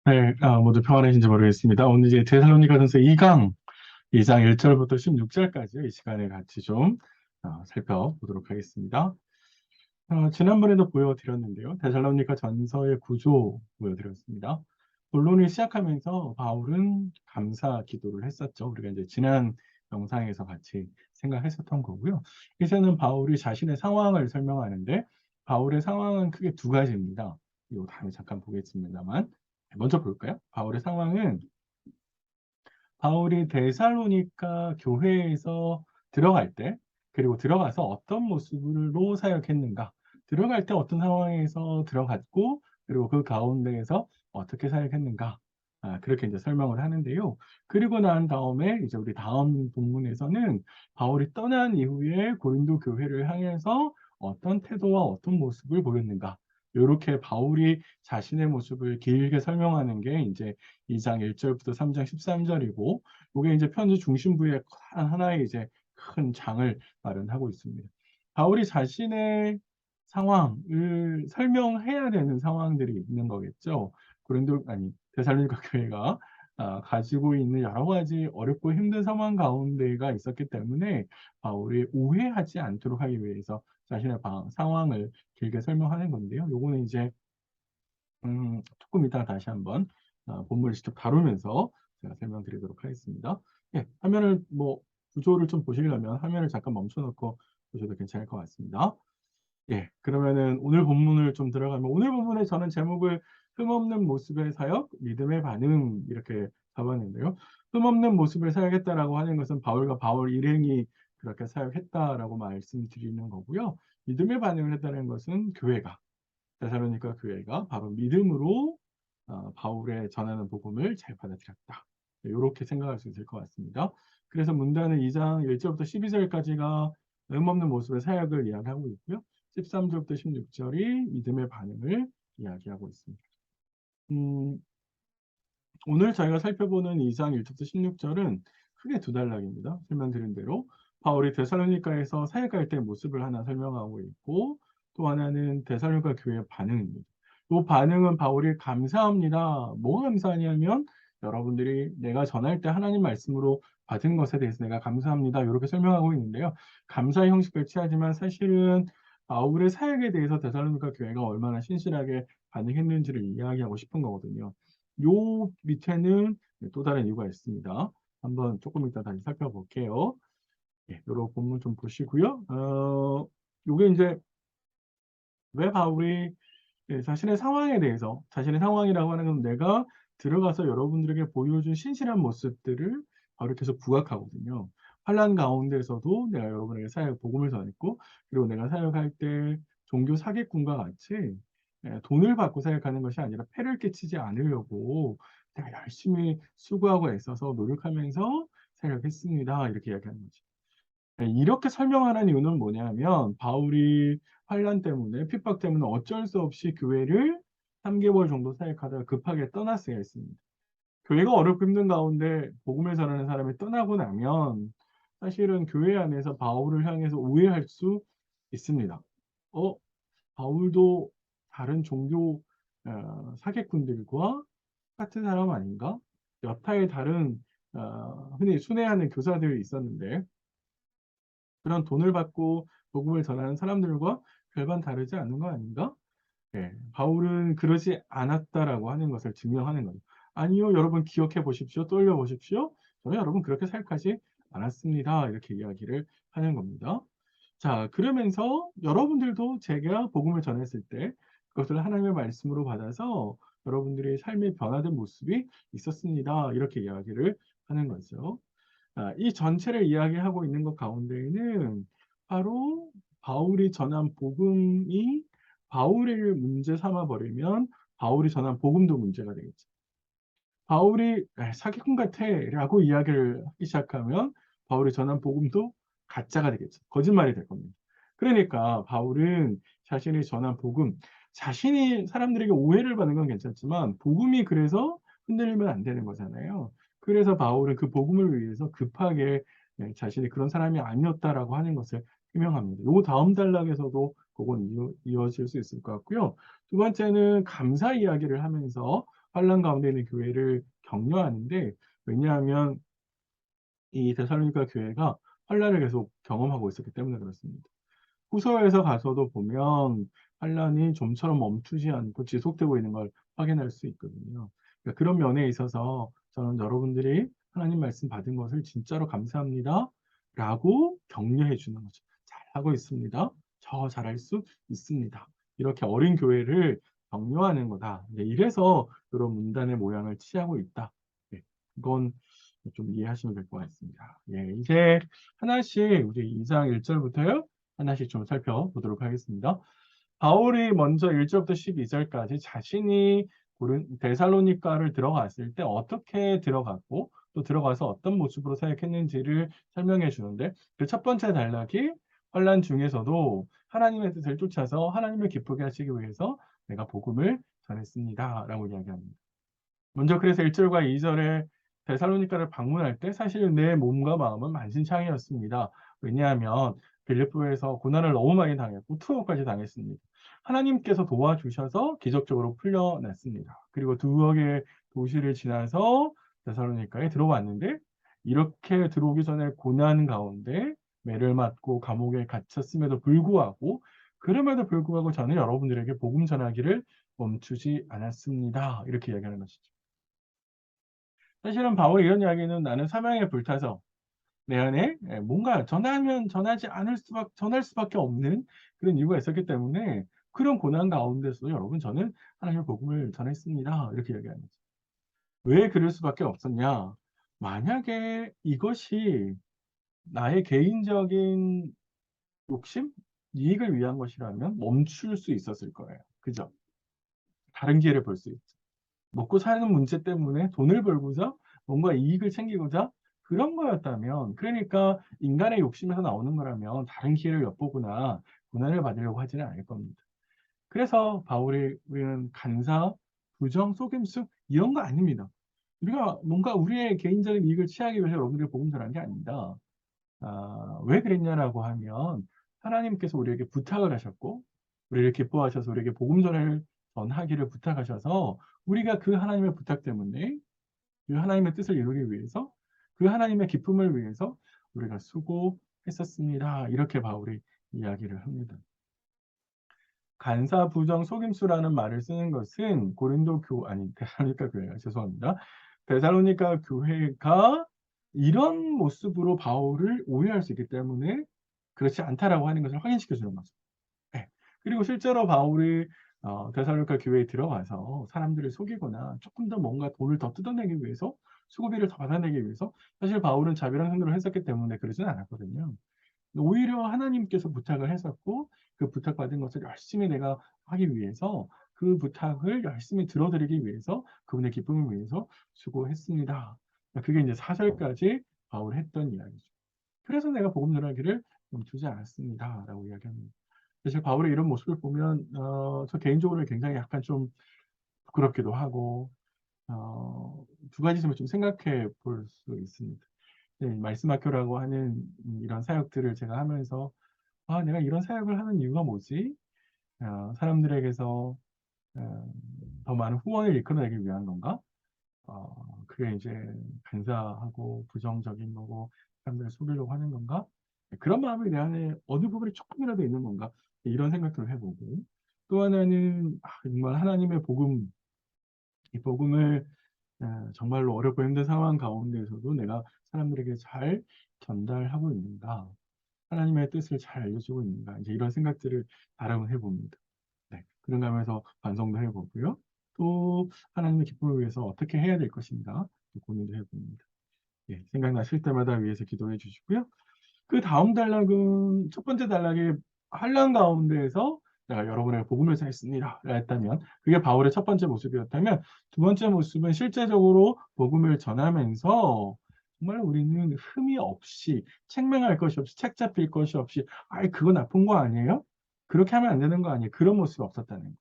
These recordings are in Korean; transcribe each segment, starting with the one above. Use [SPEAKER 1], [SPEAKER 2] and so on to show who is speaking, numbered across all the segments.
[SPEAKER 1] 네, 모두 평안하신지 모르겠습니다. 오늘 이제 데살로니가전서 2강, 2장 1절부터 16절까지 이 시간에 같이 좀 살펴보도록 하겠습니다. 지난번에도 보여드렸는데요. 데살로니가 전서의 구조 보여드렸습니다. 본론을 시작하면서 바울은 감사 기도를 했었죠. 우리가 이제 지난 영상에서 같이 생각했었던 거고요. 이제는 바울이 자신의 상황을 설명하는데 바울의 상황은 크게 두 가지입니다. 이 다음에 잠깐 보겠습니다만 먼저 볼까요? 바울의 상황은 바울이 데살로니가 교회에서 들어갈 때, 그리고 들어가서 어떤 모습으로 사역했는가, 들어갈 때 어떤 상황에서 들어갔고, 그리고 그 가운데에서 어떻게 사역했는가, 그렇게 이제 설명을 하는데요. 그리고 난 다음에 이제 우리 다음 본문에서는 바울이 떠난 이후에 고린도 교회를 향해서 어떤 태도와 어떤 모습을 보였는가, 이렇게 바울이 자신의 모습을 길게 설명하는 게 이제 2장 1절부터 3장 13절이고, 이게 이제 편지 중심부의 하나의 이제 큰 장을 마련하고 있습니다. 바울이 자신의 상황을 설명해야 되는 상황들이 있는 거겠죠. 고린도 아니 데살로니가 교회가 가지고 있는 여러 가지 어렵고 힘든 상황 가운데가 있었기 때문에 바울이 오해하지 않도록 하기 위해서 자신의 상황을 길게 설명하는 건데요. 요거는 이제 조금 이따가 다시 한번 본문을 직접 다루면서 제가 설명드리도록 하겠습니다. 예, 화면을 구조를 좀 보시려면 화면을 잠깐 멈춰놓고 보셔도 괜찮을 것 같습니다. 예, 그러면은 오늘 본문을 좀 들어가면 오늘 본문에 저는 제목을 흠없는 모습의 사역, 믿음의 반응 이렇게 잡았는데요. 흠없는 모습을 사역했다라고 하는 것은 바울과 바울 일행이 그렇게 사역했다라고 말씀드리는 거고요. 믿음의 반응을 했다는 것은 교회가 데살로니가 교회가 바로 믿음으로 바울의 전하는 복음을 잘 받아들였다. 이렇게 생각할 수 있을 것 같습니다. 그래서 문단은 2장 1절부터 12절까지가 없는 모습의 사역을 이야기하고 있고요. 13절부터 16절이 믿음의 반응을 이야기하고 있습니다. 음, 오늘 저희가 살펴보는 2장 1절부터 16절은 크게 두 단락입니다. 설명드린 대로 바울이 데살로니가에서 사역할 때 모습을 하나 설명하고 있고, 또 하나는 데살로니가 교회의 반응입니다. 이 반응은 바울이 감사합니다. 뭐가 감사하냐면 여러분들이 내가 전할 때 하나님 말씀으로 받은 것에 대해서 내가 감사합니다. 이렇게 설명하고 있는데요. 감사의 형식을 취하지만 사실은 바울의 사역에 대해서 데살로니가 교회가 얼마나 신실하게 반응했는지를 이야기하고 싶은 거거든요. 요 밑에는 또 다른 이유가 있습니다. 한번 조금 이따 다시 살펴볼게요. 예, 요런 본문 좀 보시고요. 요게 이제 왜 바울이 자신의 상황에 대해서, 자신의 상황이라고 하는 건 내가 들어가서 여러분들에게 보여준 신실한 모습들을 바로 계속 부각하거든요. 환난 가운데서도 내가 여러분에게 사역 복음을 전했고, 그리고 내가 사역할 때 종교 사기꾼과 같이 돈을 받고 사역하는 것이 아니라 폐를 끼치지 않으려고 내가 열심히 수고하고 애써서 노력하면서 사역했습니다. 이렇게 이야기하는 거죠. 이렇게 설명하는 이유는 뭐냐면 바울이 환난 때문에 핍박 때문에 어쩔 수 없이 교회를 3개월 정도 사역하다가 급하게 떠났어야 했습니다. 교회가 어렵고 힘든 가운데 복음을 전하는 사람이 떠나고 나면 사실은 교회 안에서 바울을 향해서 오해할 수 있습니다. 어, 바울도 다른 종교 사기꾼들과 같은 사람 아닌가? 여타의 다른 흔히 순회하는 교사들이 있었는데 그런 돈을 받고 복음을 전하는 사람들과 별반 다르지 않은 거 아닌가? 예, 바울은 그러지 않았다라고 하는 것을 증명하는 거죠. 아니요, 여러분 기억해 보십시오. 떠올려 보십시오. 저는 여러분 그렇게 생각하지 않았습니다. 이렇게 이야기를 하는 겁니다. 자, 그러면서 여러분들도 제가 복음을 전했을 때 그것을 하나님의 말씀으로 받아서 여러분들의 삶의 변화된 모습이 있었습니다. 이렇게 이야기를 하는 거죠. 이 전체를 이야기하고 있는 것 가운데에는 바로 바울이 전한 복음이 바울을 문제 삼아 버리면 바울이 전한 복음도 문제가 되겠죠. 바울이 사기꾼 같아 라고 이야기를 하기 시작하면 바울이 전한 복음도 가짜가 되겠죠. 거짓말이 될 겁니다. 그러니까 바울은 자신이 전한 복음, 자신이 사람들에게 오해를 받는 건 괜찮지만 복음이 그래서 흔들리면 안 되는 거잖아요. 그래서 바울은 그 복음을 위해서 급하게 자신이 그런 사람이 아니었다라고 하는 것을 표명합니다. 요 다음 단락에서도 그건 이어질 수 있을 것 같고요. 두 번째는 감사 이야기를 하면서 환란 가운데 있는 교회를 격려하는데, 왜냐하면 이 데살로니가 교회가 환란을 계속 경험하고 있었기 때문에 그렇습니다. 후서에서 가서도 보면 환란이 좀처럼 멈추지 않고 지속되고 있는 걸 확인할 수 있거든요. 그러니까 그런 면에 있어서 저는 여러분들이 하나님 말씀 받은 것을 진짜로 감사합니다 라고 격려해 주는 거죠. 잘하고 있습니다. 저 잘할 수 있습니다. 이렇게 어린 교회를 격려하는 거다. 이래서 이런 문단의 모양을 취하고 있다. 네, 그건 좀 이해하시면 될 것 같습니다. 예, 이제 하나씩 우리 2장 1절부터요. 하나씩 좀 살펴보도록 하겠습니다. 바울이 먼저 1절부터 12절까지 자신이 데살로니가를 들어갔을 때 어떻게 들어갔고 또 들어가서 어떤 모습으로 사역했는지를 설명해 주는데, 그 첫 번째 단락이 환난 중에서도 하나님의 뜻을 쫓아서 하나님을 기쁘게 하시기 위해서 내가 복음을 전했습니다 라고 이야기합니다. 먼저 그래서 1절과 2절에 데살로니가를 방문할 때 사실 내 몸과 마음은 만신창이었습니다. 왜냐하면 빌립보에서 고난을 너무 많이 당했고 투옥까지 당했습니다. 하나님께서 도와주셔서 기적적으로 풀려났습니다. 그리고 두어 개의 도시를 지나서 데살로니가에 들어왔는데, 이렇게 들어오기 전에 고난 가운데 매를 맞고 감옥에 갇혔음에도 불구하고, 그럼에도 불구하고 저는 여러분들에게 복음 전하기를 멈추지 않았습니다. 이렇게 이야기하는 것이죠. 사실은 바울이 이런 이야기는 나는 사명에 불타서 내 안에 뭔가 전하면 전할 수밖에 없는 그런 이유가 있었기 때문에 그런 고난 가운데서 여러분 저는 하나님의 복음을 전했습니다. 이렇게 이야기하는 거죠. 왜 그럴 수밖에 없었냐? 만약에 이것이 나의 개인적인 욕심, 이익을 위한 것이라면 멈출 수 있었을 거예요. 그죠? 다른 기회를 볼 수 있죠. 먹고 사는 문제 때문에 돈을 벌고자 뭔가 이익을 챙기고자 그런 거였다면, 그러니까 인간의 욕심에서 나오는 거라면 다른 기회를 엿보거나 고난을 받으려고 하지는 않을 겁니다. 그래서 바울이 우리는 간사, 부정, 속임수 이런 거 아닙니다. 우리가 뭔가 우리의 개인적인 이익을 취하기 위해서 여러분들이 복음 전한 게 아닙니다. 왜 그랬냐라고 하면 하나님께서 우리에게 부탁을 하셨고 우리를 기뻐하셔서 우리에게 복음 전하기를 부탁하셔서 우리가 그 하나님의 부탁 때문에 그 하나님의 뜻을 이루기 위해서 그 하나님의 기쁨을 위해서 우리가 수고했었습니다. 이렇게 바울이 이야기를 합니다. 간사, 부정, 속임수라는 말을 쓰는 것은 데살로니가 교회가 죄송합니다. 데살로니가 교회가 이런 모습으로 바울을 오해할 수 있기 때문에 그렇지 않다라고 하는 것을 확인시켜 주는 거죠. 네. 그리고 실제로 바울이 데살로니가 교회에 들어가서 사람들을 속이거나 조금 더 뭔가 돈을 더 뜯어내기 위해서 수고비를 더 받아내기 위해서 사실 바울은 자비랑 생각을 했었기 때문에 그러지는 않았거든요. 오히려 하나님께서 부탁을 했었고 그 부탁받은 것을 열심히 내가 하기 위해서 그 부탁을 열심히 들어드리기 위해서 그분의 기쁨을 위해서 수고했습니다. 그게 이제 4절까지 바울이 했던 이야기죠. 그래서 내가 복음 전하기를 멈추지 않았습니다. 라고 이야기합니다. 사실 바울의 이런 모습을 보면 저 개인적으로 굉장히 약간 좀 부끄럽기도 하고 두 가지 점을 좀 생각해 볼 수 있습니다. 네, 말씀학교라고 하는 이런 사역들을 제가 하면서 내가 이런 사역을 하는 이유가 뭐지? 사람들에게서 더 많은 후원을 이끌어내기 위한 건가? 그게 이제 간사하고 부정적인 거고 사람들을 속이려고 하는 건가? 네, 그런 마음이 내 안에 어느 부분에 조금이라도 있는 건가? 네, 이런 생각들을 해보고 또 하나는 정말 하나님의 복음, 이 복음을 정말로 어렵고 힘든 상황 가운데에서도 내가 사람들에게 잘 전달하고 있는가? 하나님의 뜻을 잘 알려주고 있는가? 이제 이런 생각들을 나름을 해봅니다. 네, 그런가 하면서 반성도 해보고요. 또 하나님의 기쁨을 위해서 어떻게 해야 될 것인가 고민도 해봅니다. 예, 생각나실 때마다 위해서 기도해 주시고요. 그 다음 단락은 첫 번째 단락이 환난 가운데에서 내가 여러분에게 복음을 전했습니다. 했다면 그게 바울의 첫 번째 모습이었다면 두 번째 모습은 실제적으로 복음을 전하면서 정말 우리는 흠이 없이 책망할 것이 없이 책 잡힐 것이 없이 그거 나쁜 거 아니에요? 그렇게 하면 안 되는 거 아니에요? 그런 모습이 없었다는 거예요.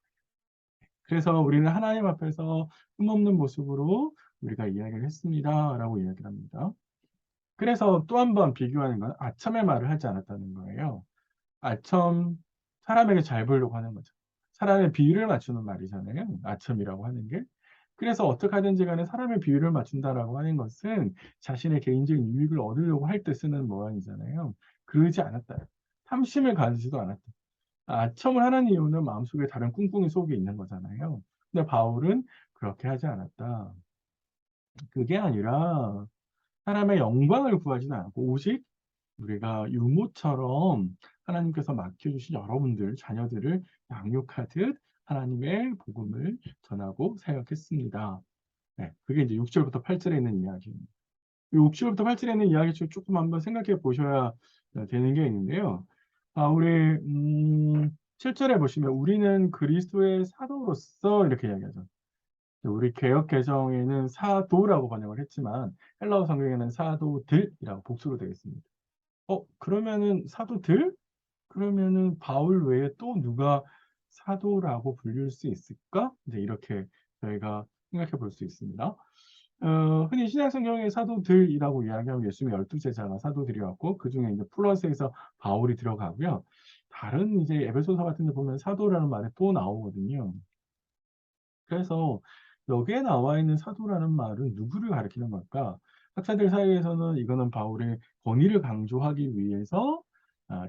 [SPEAKER 1] 그래서 우리는 하나님 앞에서 흠없는 모습으로 우리가 이야기를 했습니다. 라고 이야기를 합니다. 그래서 또 한 번 비교하는 건 아첨의 말을 하지 않았다는 거예요. 아첨, 사람에게 잘 보이려고 하는 거죠. 사람의 비위를 맞추는 말이잖아요. 아첨이라고 하는 게. 그래서 어떻게 하든지 간에 사람의 비율을 맞춘다라고 하는 것은 자신의 개인적인 유익을 얻으려고 할 때 쓰는 모양이잖아요. 그러지 않았다. 탐심을 가지지도 않았다. 아첨을 하는 이유는 마음속에 다른 꿍꿍이 속에 있는 거잖아요. 근데 바울은 그렇게 하지 않았다. 그게 아니라 사람의 영광을 구하지는 않고 오직 우리가 유모처럼 하나님께서 맡겨주신 여러분들, 자녀들을 양육하듯 하나님의 복음을 전하고 사역했습니다. 네, 그게 이제 6절부터 8절에 있는 이야기입니다. 이 6절부터 8절에 있는 이야기 중에 조금 한번 생각해 보셔야 되는 게 있는데요. 우리 7절에 보시면 우리는 그리스도의 사도로서 이렇게 이야기하죠. 우리 개역 개정에는 사도라고 번역을 했지만 헬라어 성경에는 사도들이라고 복수로 되어 있습니다. 그러면은 사도들? 그러면은 바울 외에 또 누가 사도라고 불릴 수 있을까? 이제 이렇게 저희가 생각해 볼 수 있습니다. 흔히 신약 성경의 사도들이라고 이야기하고 예수님의 12제자가 사도들이었고 그중에 이제 플러스해서 바울이 들어가고요. 다른 이제 에베소서 같은 데 보면 사도라는 말이 또 나오거든요. 그래서 여기에 나와 있는 사도라는 말은 누구를 가리키는 걸까? 학자들 사이에서는 이거는 바울의 권위를 강조하기 위해서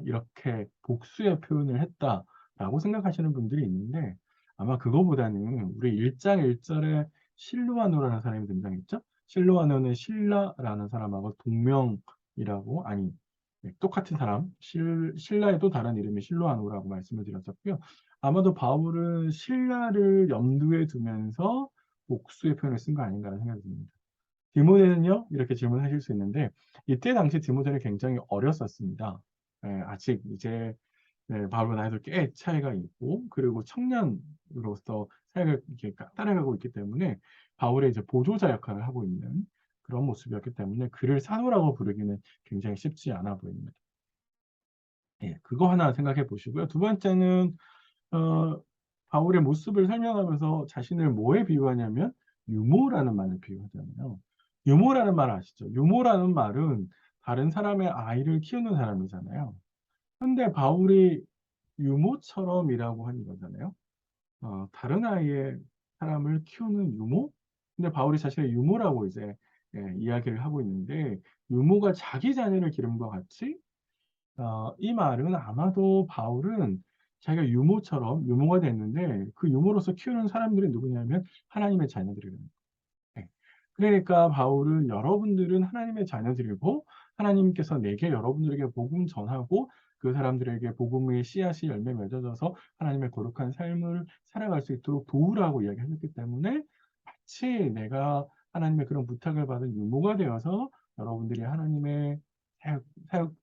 [SPEAKER 1] 이렇게 복수의 표현을 했다라고 생각하시는 분들이 있는데 아마 그거보다는 우리 1장 1절에 실루아노라는 사람이 등장했죠? 실루아노는 신라라는 사람하고 동명이라고 아니 똑같은 사람 신라의 또 다른 이름이 실루아노라고 말씀을 드렸었고요. 아마도 바울은 신라를 염두에 두면서 복수의 표현을 쓴 거 아닌가라는 생각이 듭니다. 디모데는요? 이렇게 질문하실 수 있는데 이때 당시 디모데는 굉장히 어렸었습니다. 아직 이제 바울과 나이도 꽤 차이가 있고 그리고 청년으로서 사역을 이렇게 따라가고 있기 때문에 바울의 이제 보조자 역할을 하고 있는 그런 모습이었기 때문에 그를 사도라고 부르기는 굉장히 쉽지 않아 보입니다. 그거 하나 생각해 보시고요. 두 번째는 어, 바울의 모습을 설명하면서 자신을 뭐에 비유하냐면 유모라는 말을 비유하잖아요. 유모라는 말 아시죠? 유모라는 말은 다른 사람의 아이를 키우는 사람이잖아요. 근데 바울이 유모처럼이라고 하는 거잖아요. 다른 아이의 사람을 키우는 유모? 근데 바울이 자신의 유모라고 이제 이야기를 하고 있는데 유모가 자기 자녀를 기름과 같이 이 말은 아마도 바울은 자기가 유모처럼 유모가 됐는데 그 유모로서 키우는 사람들이 누구냐면 하나님의 자녀들이거든요. 네. 그러니까 바울은 여러분들은 하나님의 자녀들이고 하나님께서 내게 여러분들에게 복음 전하고 그 사람들에게 복음의 씨앗이 열매 맺어져서 하나님의 거룩한 삶을 살아갈 수 있도록 도우라고 이야기하셨기 때문에 마치 내가 하나님의 그런 부탁을 받은 유모가 되어서 여러분들이 하나님의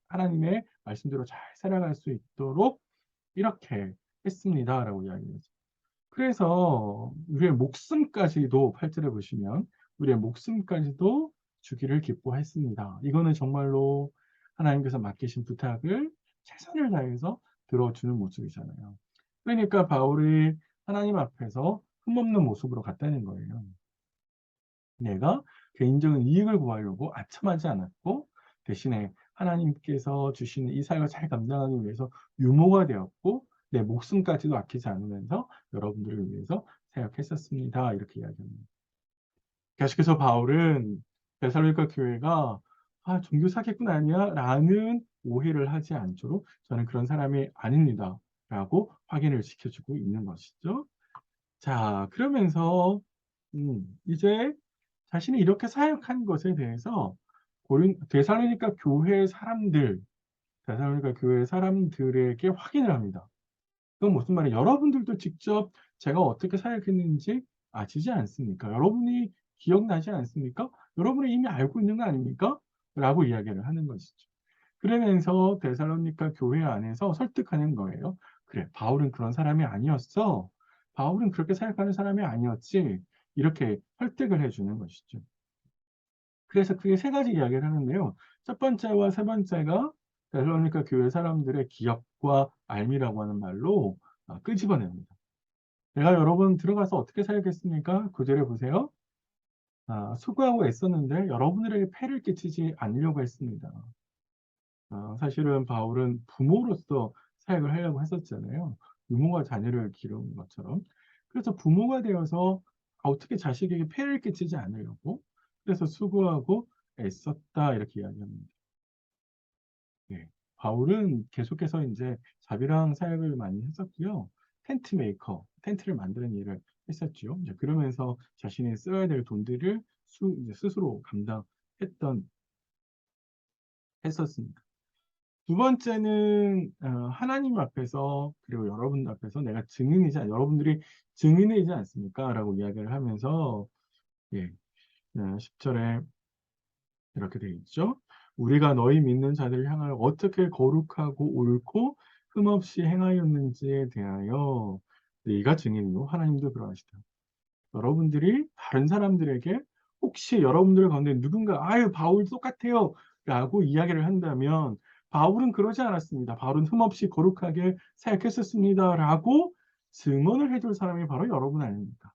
[SPEAKER 1] 하나님의 말씀대로 잘 살아갈 수 있도록 이렇게 했습니다라고 이야기했죠. 그래서 우리의 목숨까지도 8절에 보시면 우리의 목숨까지도 주기를 기뻐했습니다. 이거는 정말로 하나님께서 맡기신 부탁을 최선을 다해서 들어주는 모습이잖아요. 그러니까 바울이 하나님 앞에서 흠없는 모습으로 갔다는 거예요. 내가 개인적인 이익을 구하려고 아첨하지 않았고 대신에 하나님께서 주시는 이 사역을 잘 감당하기 위해서 유모가 되었고 내 목숨까지도 아끼지 않으면서 여러분들을 위해서 사역했었습니다. 이렇게 이야기합니다. 계속해서 바울은 데살로니가 교회가 종교 사기꾼 아니야? 라는 오해를 하지 않도록 저는 그런 사람이 아닙니다. 라고 확인을 시켜주고 있는 것이죠. 자, 그러면서 이제 자신이 이렇게 사역한 것에 대해서 데살로니가 교회 사람들, 데살로니가 교회 사람들에게 확인을 합니다. 그건 무슨 말이에요? 여러분들도 직접 제가 어떻게 사역했는지 아시지 않습니까? 여러분이 기억나지 않습니까? 여러분이 이미 알고 있는 거 아닙니까? 라고 이야기를 하는 것이죠. 그러면서 데살로니가 교회 안에서 설득하는 거예요. 그래, 바울은 그런 사람이 아니었어. 바울은 그렇게 생각하는 사람이 아니었지. 이렇게 설득을 해주는 것이죠. 그래서 그게 세 가지 이야기를 하는데요. 첫 번째와 세 번째가 데살로니가 교회 사람들의 기억과 알미라고 하는 말로 끄집어냅니다. 내가 여러분 들어가서 어떻게 사역했습니까? 9절에 보세요. 수고하고 애썼는데 여러분들에게 폐를 끼치지 않으려고 했습니다. 사실은 바울은 부모로서 사역을 하려고 했었잖아요. 부모가 자녀를 기르는 것처럼. 그래서 부모가 되어서 어떻게 자식에게 폐해를 끼치지 않으려고 그래서 수고하고 애썼다 이렇게 이야기합니다. 네. 바울은 계속해서 이제 자비랑 사역을 많이 했었고요. 텐트 메이커, 텐트를 만드는 일을 했었죠. 이제 그러면서 자신이 써야 될 돈들을 이제 스스로 감당했던 했었습니다. 두 번째는 하나님 앞에서 그리고 여러분 앞에서 내가 여러분들이 증인이지 않습니까?"라고 이야기를 하면서 예, 10 절에 이렇게 되어 있죠. "우리가 너희 믿는 자들을 향하여 어떻게 거룩하고 옳고 흠없이 행하였는지에 대하여 네가 증인이요 하나님도 그러하시다." 여러분들이 다른 사람들에게 혹시 여러분들 가운데 누군가 "아유 바울 똑같아요." 라고 이야기를 한다면 "바울은 그러지 않았습니다. 바울은 흠없이 거룩하게 사역했었습니다."라고 증언을 해줄 사람이 바로 여러분 아닙니까?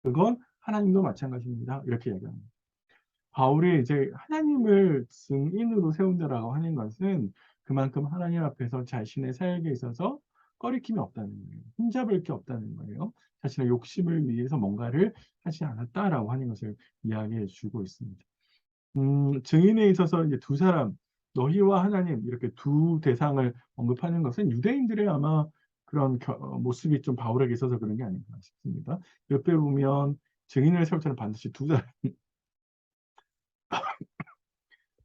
[SPEAKER 1] 그건 하나님도 마찬가지입니다. 이렇게 이야기합니다. 바울이 이제 하나님을 증인으로 세운다라고 하는 것은 그만큼 하나님 앞에서 자신의 사역에 있어서 꺼리낌이 없다는 거예요. 흠잡을 게 없다는 거예요. 자신의 욕심을 위해서 뭔가를 하지 않았다라고 하는 것을 이야기해 주고 있습니다. 증인에 있어서 이제 두 사람, 너희와 하나님 이렇게 두 대상을 언급하는 것은 유대인들의 아마 그런 모습이 좀 바울에게 있어서 그런 게 아닌가 싶습니다. 옆에 보면 증인을 세울 때는 반드시 두 사람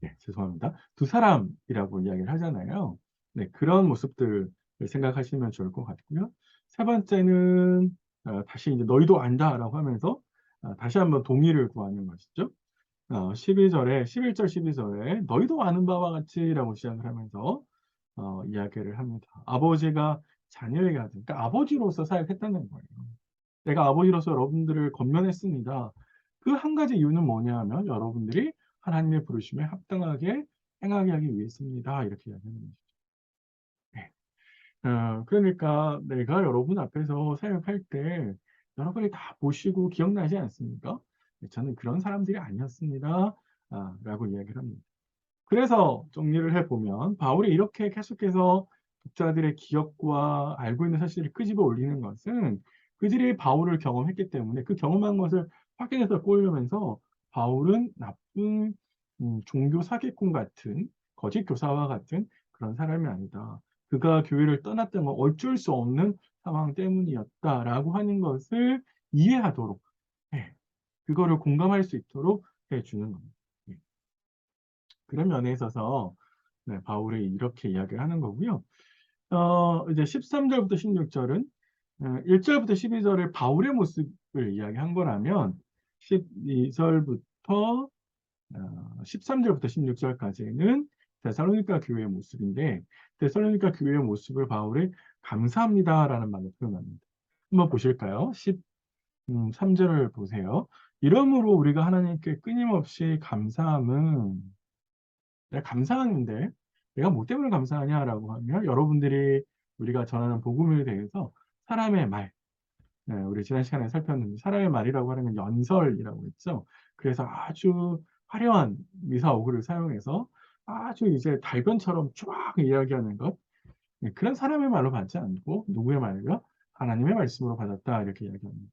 [SPEAKER 1] 네, 죄송합니다. 두 사람이라고 이야기를 하잖아요. 네, 그런 모습들을 생각하시면 좋을 것 같고요. 세 번째는 다시 이제 "너희도 안다."라고 하면서 다시 한번 동의를 구하는 것이죠. 12절에 11절 12절에 "너희도 아는 바와 같이"라고 시작을 하면서 이야기를 합니다. 아버지가 자녀에게 하듯 그러니까 아버지로서 사역했다는 거예요. "내가 아버지로서 여러분들을 권면했습니다." 그 한 가지 이유는 뭐냐 하면 "여러분들이 하나님의 부르심에 합당하게 행하게 하기 위해서입니다." 이렇게 이야기하는 것이죠. 네. 그러니까 내가 여러분 앞에서 사역할 때 여러분이 다 보시고 기억나지 않습니까? "네, 저는 그런 사람들이 아니었습니다." 라고 이야기를 합니다. 그래서 정리를 해 보면 바울이 이렇게 계속해서 독자들의 기억과 알고 있는 사실을 끄집어 올리는 것은 그들이 바울을 경험했기 때문에 그 경험한 것을 확인해서 꼬으면서 바울은 나쁜 종교 사기꾼 같은 거짓 교사와 같은 그런 사람이 아니다. 그가 교회를 떠났던 건 어쩔 수 없는 상황 때문이었다라고 하는 것을 이해하도록 예, 그거를 공감할 수 있도록 해 주는 겁니다. 예. 그런 면에 있어서 네, 바울이 이렇게 이야기를 하는 거고요. 이제 13 절부터 16 절은 1 절부터 12 절의 바울의 모습을 이야기한 거라면 12 절부터 13 절부터 16 절까지는 데살로니가 교회의 모습인데 데살로니가 교회의 모습을 바울이 "감사합니다."라는 말로 표현합니다. 한번 보실까요? 13 절을 보세요. "이러므로 우리가 하나님께 끊임없이 감사함은" 내가 감사하는데 '내가 뭐 때문에 감사하냐.'라고 하면 여러분들이 우리가 전하는 복음에 대해서 사람의 말 우리 지난 시간에 살폈는데 사람의 말이라고 하는 건 연설이라고 했죠. 그래서 아주 화려한 미사 어구를 사용해서 아주 이제 달변처럼 쫙 이야기하는 것 그런 사람의 말로 받지 않고 누구의 말이요? "하나님의 말씀으로 받았다." 이렇게 이야기합니다.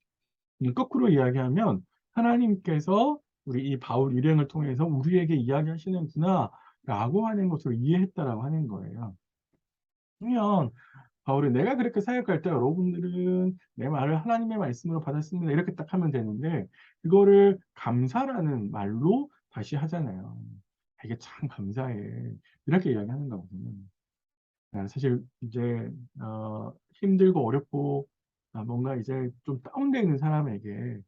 [SPEAKER 1] 거꾸로 이야기하면 하나님께서 우리 이 바울 일행을 통해서 우리에게 이야기하시는구나라고 하는 것으로 이해했다라고 하는 거예요. 그러면 바울이 "내가 그렇게 사역할 때 여러분들은 내 말을 하나님의 말씀으로 받았습니다." 이렇게 딱 하면 되는데 그거를 감사라는 말로 다시 하잖아요. "이게 참 감사해." 이렇게 이야기하는 거거든요. 사실 이제 힘들고 어렵고 뭔가 이제 좀 다운되어 있는 사람에게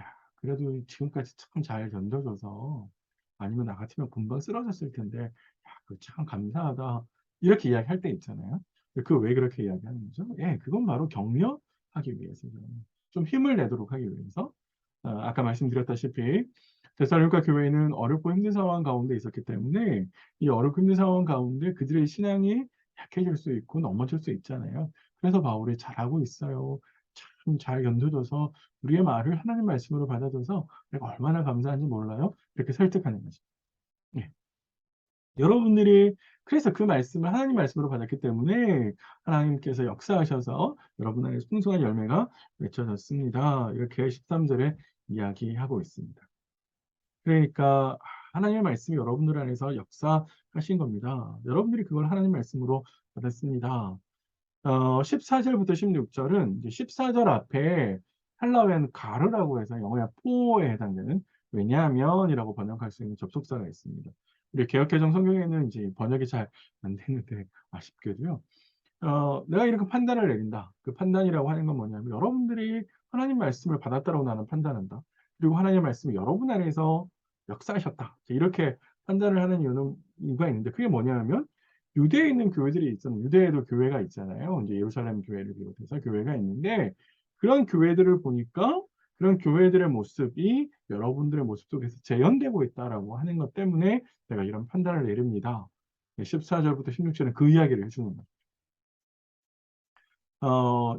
[SPEAKER 1] "야 그래도 지금까지 참 잘 견뎌줘서 아니면 나 같으면 금방 쓰러졌을 텐데 야 그거 참 감사하다." 이렇게 이야기할 때 있잖아요. 그 왜 그렇게 이야기하는 거죠? 예 그건 바로 격려하기 위해서죠. 좀 힘을 내도록 하기 위해서. 아까 말씀드렸다시피 데살로니가 교회는 어렵고 힘든 상황 가운데 있었기 때문에 이 어렵고 힘든 상황 가운데 그들의 신앙이 약해질 수 있고 넘어질 수 있잖아요. 그래서 바울이 "잘하고 있어요. 참 잘 견뎌줘서 우리의 말을 하나님 말씀으로 받아줘서 내가 얼마나 감사한지 몰라요." 이렇게 설득하는 거죠. 예. 여러분들이 그래서 그 말씀을 하나님 말씀으로 받았기 때문에 하나님께서 역사하셔서 여러분 안에 풍성한 열매가 맺혀졌습니다. 이렇게 13절에 이야기하고 있습니다. 그러니까 하나님의 말씀이 여러분들 안에서 역사하신 겁니다. 여러분들이 그걸 하나님 말씀으로 받았습니다. 14절부터 16절은 이제 14절 앞에 헬라어에는 가르라고 해서 영어의 for에 해당되는 왜냐하면이라고 번역할 수 있는 접속사가 있습니다. 우리 개역개정 성경에는 이제 번역이 잘 안 되는데 아쉽게도요. 내가 이렇게 판단을 내린다. 그 판단이라고 하는 건 뭐냐면 여러분들이 하나님 말씀을 받았다라고 나는 판단한다. 그리고 하나님의 말씀이 여러분 안에서 역사하셨다. 이렇게 판단을 하는 이유가 있는데 그게 뭐냐면 유대에 있는 교회들이 있잖아요. 유대에도 교회가 있잖아요. 이제 예루살렘 교회를 비롯해서 교회가 있는데 그런 교회들을 보니까 그런 교회들의 모습이 여러분들의 모습 속에서 재현되고 있다라고 하는 것 때문에 내가 이런 판단을 내립니다. 14절부터 16절은 그 이야기를 해주는 거예요.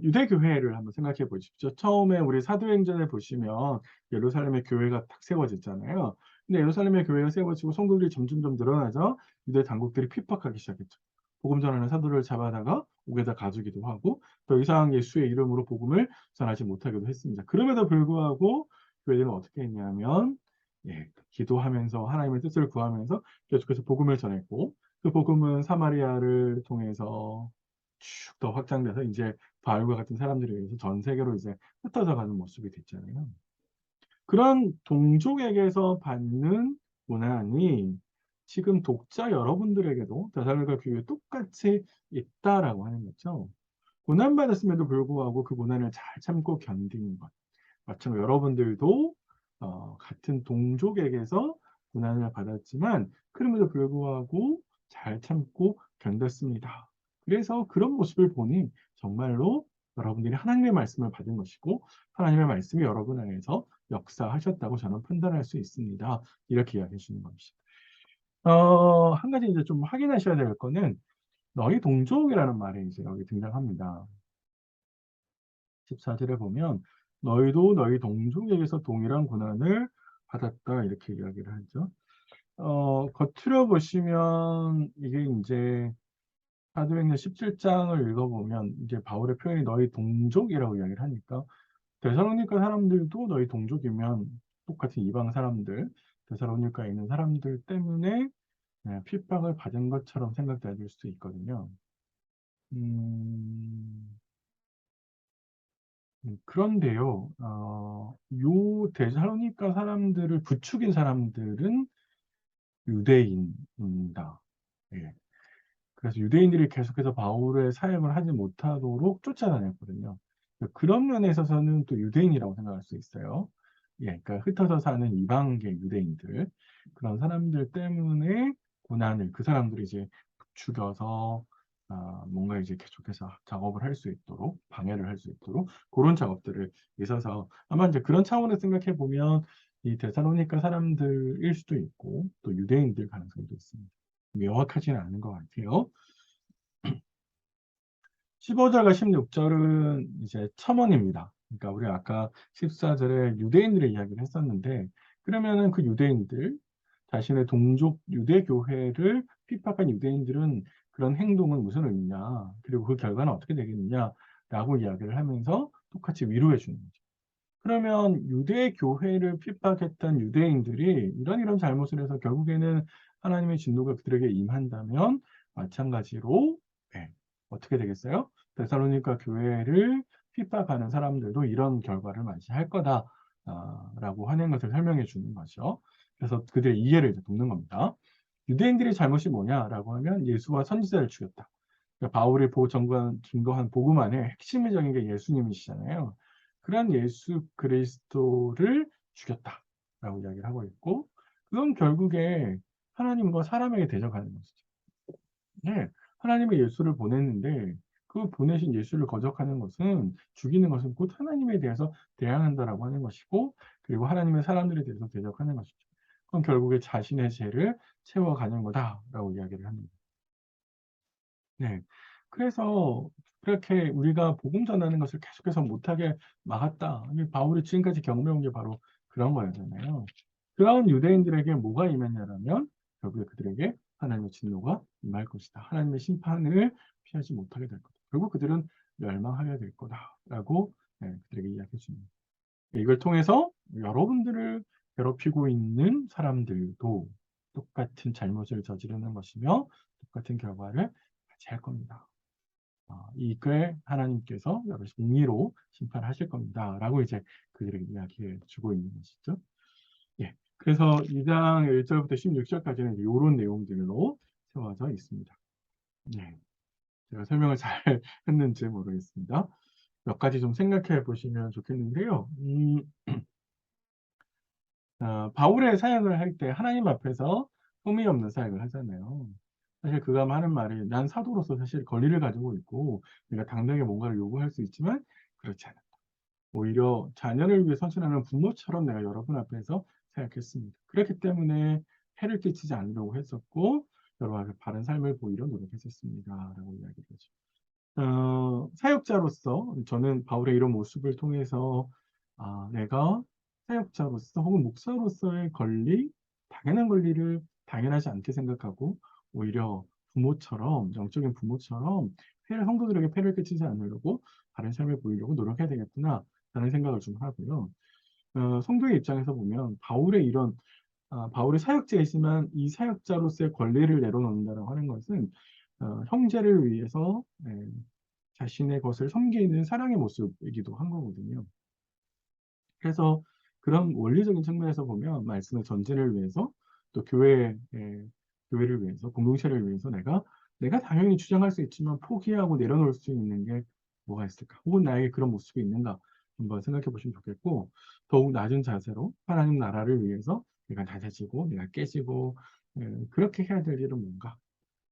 [SPEAKER 1] 유대교회를 한번 생각해 보십시오. 처음에 우리 사도행전을 보시면 예루살렘의 교회가 딱 세워졌잖아요. 근데 예루살렘의 교회가 세워지고 성도들이 점점점 늘어나자 유대 당국들이 핍박하기 시작했죠. 복음 전하는 사도를 잡아다가 옥에다 가두기도 하고 더 이상 예수의 이름으로 복음을 전하지 못하기도 했습니다. 그럼에도 불구하고 교회들은 어떻게 했냐면 기도하면서 하나님의 뜻을 구하면서 계속해서 복음을 전했고 그 복음은 사마리아를 통해서 쭉 더 확장돼서 이제 바울과 같은 사람들에 의해서 전 세계로 이제 흩어져 가는 모습이 됐잖아요. 그런 동족에게서 받는 고난이 지금 독자 여러분들에게도 데살로니가 교회에 똑같이 있다라고 하는 거죠. 고난받았음에도 불구하고 그 고난을 잘 참고 견디는 것. 마찬가지로 여러분들도 같은 동족에게서 고난을 받았지만 그럼에도 불구하고 잘 참고 견뎠습니다. 그래서 그런 모습을 보니 정말로 여러분들이 하나님의 말씀을 받은 것이고 하나님의 말씀이 여러분 안에서 역사하셨다고 저는 판단할 수 있습니다. 이렇게 이야기해 주는 것입니다. 한 가지 이제 좀 확인하셔야 될 거는 너희 동족이라는 말이 이제 여기 등장합니다. 14절에 보면 너희도 너희 동족에게서 동일한 고난을 받았다 이렇게 이야기를 하죠. 겉으로 보시면 이게 이제 사도행전 17장을 읽어보면 이제 바울의 표현이 너희 동족이라고 이야기를 하니까 데살로니가 사람들도 너희 동족이면 똑같은 이방 사람들, 데살로니가에 있는 사람들 때문에 핍박을 받은 것처럼 생각될 수도 있거든요. 음, 그런데요, 요 데살로니가 사람들을 부추긴 사람들은 유대인입니다. 예. 그래서 유대인들이 계속해서 바울의 사역을 하지 못하도록 쫓아다녔거든요. 그런 면에 있어서는 또 유대인이라고 생각할 수 있어요. 예, 그러니까 흩어져 사는 이방계 유대인들 그런 사람들 때문에 고난을 그 사람들이 이제 부추겨서 뭔가 이제 계속해서 작업을 할 수 있도록 방해를 할 수 있도록 그런 작업들을 있어서 아마 이제 그런 차원에서 생각해 보면 이 데살로니가 사람들일 수도 있고 또 유대인들 가능성도 있습니다. 명확하지는 않은 것 같아요. 15절과 16절은 이제 첨언입니다. 그러니까 우리 아까 14절에 유대인들의 이야기를 했었는데 그러면은 그 유대인들 자신의 동족 유대교회를 핍박한 유대인들은 그런 행동은 무슨 의미냐 그리고 그 결과는 어떻게 되겠느냐라고 이야기를 하면서 똑같이 위로해 주는 거죠. 그러면 유대교회를 핍박했던 유대인들이 이런 잘못을 해서 결국에는 하나님의 진노가 그들에게 임한다면 마찬가지로 네, 어떻게 되겠어요? 데살로니가 교회를 핍박하는 사람들도 이런 결과를 맞이할 거다라고 하는 것을 설명해 주는 거죠. 그래서 그들의 이해를 이제 돕는 겁니다. 유대인들의 잘못이 뭐냐라고 하면 예수와 선지자를 죽였다. 그러니까 바울이 증거한 복음 안에 핵심적인 게 예수님이시잖아요. 그런 예수 그리스도를 죽였다라고 이야기를 하고 있고 그건 결국에 하나님과 사람에게 대적하는 것이죠. 네, 하나님의 예수를 보냈는데 그 보내신 예수를 거적하는 것은 죽이는 것은 곧 하나님에 대해서 대항한다라고 하는 것이고 그리고 하나님의 사람들에 대해서 대적하는 것이죠. 그건 결국에 자신의 죄를 채워가는 거다라고 이야기를 합니다. 네. 그래서 그렇게 우리가 복음 전하는 것을 계속해서 못하게 막았다. 바울이 지금까지 경험해온 게 바로 그런 거였잖아요. 그런 유대인들에게 뭐가 임했냐라면 결국에 그들에게 하나님의 진노가 임할 것이다. 하나님의 심판을 피하지 못하게 될 거다. 결국 그들은 멸망하게 될 거다라고 그들에게 이야기해 줍니다. 이걸 통해서 여러분들을 괴롭히고 있는 사람들도 똑같은 잘못을 저지르는 것이며 똑같은 결과를 맞이할 겁니다. 이게 하나님께서 여러 공의로 심판하실 겁니다. 라고 이제 그들에게 이야기해 주고 있는 것이죠. 예. 그래서 2장 1절부터 16절까지는 이런 내용들로 세워져 있습니다. 네. 제가 설명을 잘 했는지 모르겠습니다. 몇 가지 좀 생각해 보시면 좋겠는데요. 바울의 사역을 할 때 하나님 앞에서 흠이 없는 사역을 하잖아요. 사실 그가 하는 말이 난 사도로서 사실 권리를 가지고 있고 내가 당당하게 뭔가를 요구할 수 있지만 그렇지 않아. 오히려 자녀를 위해 헌신하는 부모처럼 내가 여러분 앞에서 사역했습니다. 그렇기 때문에 해를 끼치지 않으려고 했었고 여러분에게 바른 삶을 보이려 노력했었습니다. 라고 이야기를 하죠. 사역자로서 저는 바울의 이런 모습을 통해서 내가 사역자로서 혹은 목사로서의 권리, 당연한 권리를 당연하지 않게 생각하고 오히려 부모처럼, 영적인 부모처럼 성도들에게 폐를 끼치지 않으려고 바른 삶을 보이려고 노력해야 되겠구나 라는 생각을 좀 하고요. 성도의 입장에서 보면 바울의 사역자이지만 이 사역자로서의 권리를 내려놓는다고 하는 것은 형제를 위해서 자신의 것을 섬기는 사랑의 모습이기도 한 거거든요. 그래서 그런 원리적인 측면에서 보면 말씀의 전진을 위해서 또 교회를 위해서 공동체를 위해서 내가 당연히 주장할 수 있지만 포기하고 내려놓을 수 있는 게 뭐가 있을까? 혹은 나에게 그런 모습이 있는가? 한번 생각해 보시면 좋겠고 더욱 낮은 자세로 하나님 나라를 위해서 내가 낮아지고 내가 깨지고 그렇게 해야 될 일은 뭔가?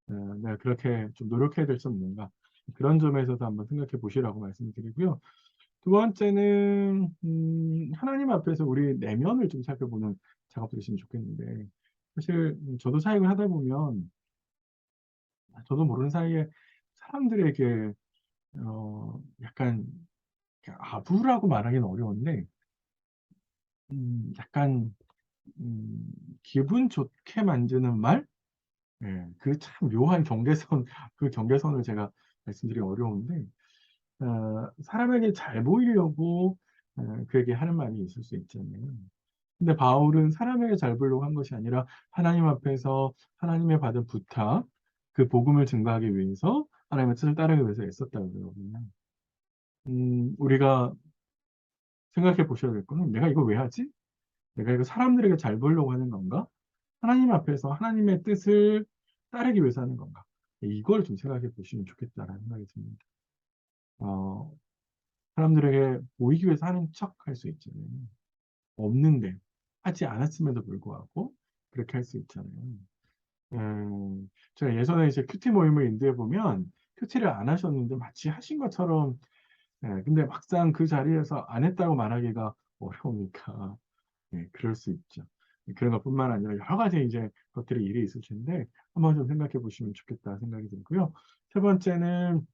[SPEAKER 1] 내가 그렇게 좀 노력해야 될 점은 뭔가? 그런 점에서도 한번 생각해 보시라고 말씀드리고요. 두 번째는 하나님 앞에서 우리 내면을 좀 살펴보는 작업을 했으면 좋겠는데 사실 저도 사역을 하다 보면 저도 모르는 사이에 사람들에게 약간 아부라고 말하기는 어려운데 약간 음 기분 좋게 만드는 말? 예. 그 참 묘한 경계선 그 경계선을 제가 말씀드리기 어려운데 사람에게 잘 보이려고 그에게 하는 말이 있을 수 있잖아요. 근데 바울은 사람에게 잘 보이려고 한 것이 아니라 하나님 앞에서 하나님의 받은 부탁, 그 복음을 증거하기 위해서 하나님의 뜻을 따르기 위해서 애썼다고 그러거든요. 우리가 생각해 보셔야 될 거는 '내가 이걸 왜 하지? 내가 이거 사람들에게 잘 보이려고 하는 건가? 하나님 앞에서 하나님의 뜻을 따르기 위해서 하는 건가?' 이걸 좀 생각해 보시면 좋겠다라는 생각이 듭니다. 어 사람들에게 보이기 위해서 하는 척 할 수 있잖아요. 없는데 하지 않았음에도 불구하고 그렇게 할 수 있잖아요. 제가 예전에 이제 큐티 모임을 인도해 보면 큐티를 안 하셨는데 마치 하신 것처럼 근데 막상 그 자리에서 안 했다고 말하기가 어려우니까 그럴 수 있죠. 그런 것뿐만 아니라 여러 가지 이제 것들이 일이 있을 텐데 한번 좀 생각해 보시면 좋겠다 생각이 들고요. 세 번째는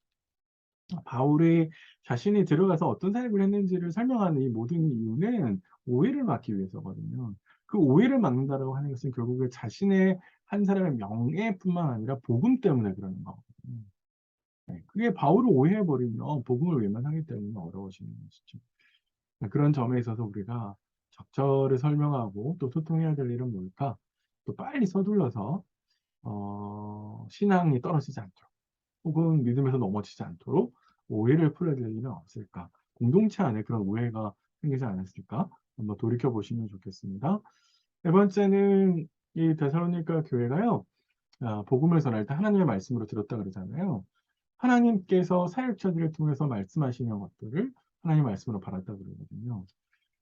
[SPEAKER 1] 바울이 자신이 들어가서 어떤 사역을 했는지를 설명하는 이 모든 이유는 오해를 막기 위해서거든요. 그 오해를 막는다라고 하는 것은 결국에 자신의 한 사람의 명예뿐만 아니라 복음 때문에 그러는 거거든요. 그게 바울을 오해해 버리면 복음을 외면하기 때문에 어려워지는 것이죠. 그런 점에 있어서 우리가 적절히 설명하고 또 소통해야 될 일은 뭘까? 또 빨리 서둘러서 신앙이 떨어지지 않도록 혹은 믿음에서 넘어지지 않도록 오해를 풀어야 될 일은 없을까? 공동체 안에 그런 오해가 생기지 않았을까? 한번 돌이켜 보시면 좋겠습니다. 네 번째는 이 데살로니가 교회가요. 복음을 전할 때 하나님의 말씀으로 들었다 그러잖아요. 하나님께서 사역자들을 통해서 말씀하시는 것들을 하나님의 말씀으로 받았다 그러거든요.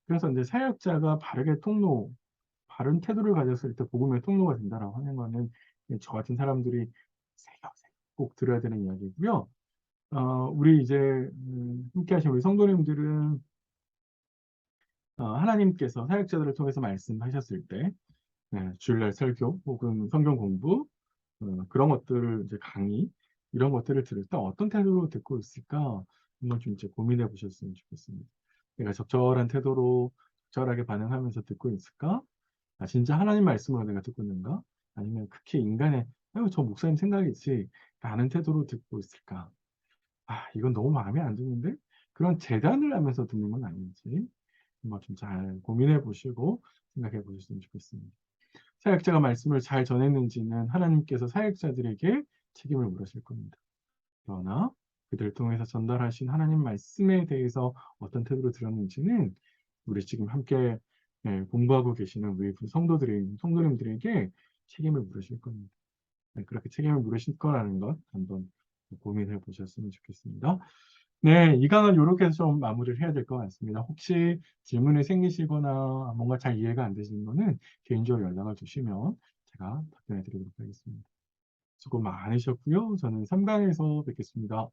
[SPEAKER 1] 그래서 이제 사역자가 바른 태도를 가졌을 때 복음의 통로가 된다라고 하는 거는 저 같은 사람들이 새겨새겨 꼭 들어야 되는 이야기고요. 우리 이제 함께 하신 우리 성도님들은 하나님께서 사역자들을 통해서 말씀하셨을 때 주일날 설교 혹은 성경 공부 그런 것들을 이제 강의 이런 것들을 들을 때 어떤 태도로 듣고 있을까 한번 좀 이제 고민해 보셨으면 좋겠습니다. 내가 적절한 태도로 적절하게 반응하면서 듣고 있을까? 진짜 하나님 말씀으로 내가 듣고 있는가? 아니면 극히 인간의 아유, 저 목사님 생각이지 라는 태도로 듣고 있을까? 아, 이건 너무 마음에 안 드는데? 그런 재단을 하면서 듣는 건 아닌지 한번 좀 잘 고민해 보시고 생각해 보셨으면 좋겠습니다. 사역자가 말씀을 잘 전했는지는 하나님께서 사역자들에게 책임을 물으실 겁니다. 그러나 그들을 통해서 전달하신 하나님 말씀에 대해서 어떤 태도로 들었는지는 우리 지금 함께 공부하고 계시는 우리 성도님들에게 책임을 물으실 겁니다. 네, 그렇게 책임을 물으실 거라는 것 한번 고민해 보셨으면 좋겠습니다. 네, 이 강은 이렇게 해서 좀 마무리를 해야 될 것 같습니다. 혹시 질문이 생기시거나 뭔가 잘 이해가 안 되시는 거는 개인적으로 연락을 주시면 제가 답변해 드리도록 하겠습니다. 수고 많으셨고요. 저는 3강에서 뵙겠습니다.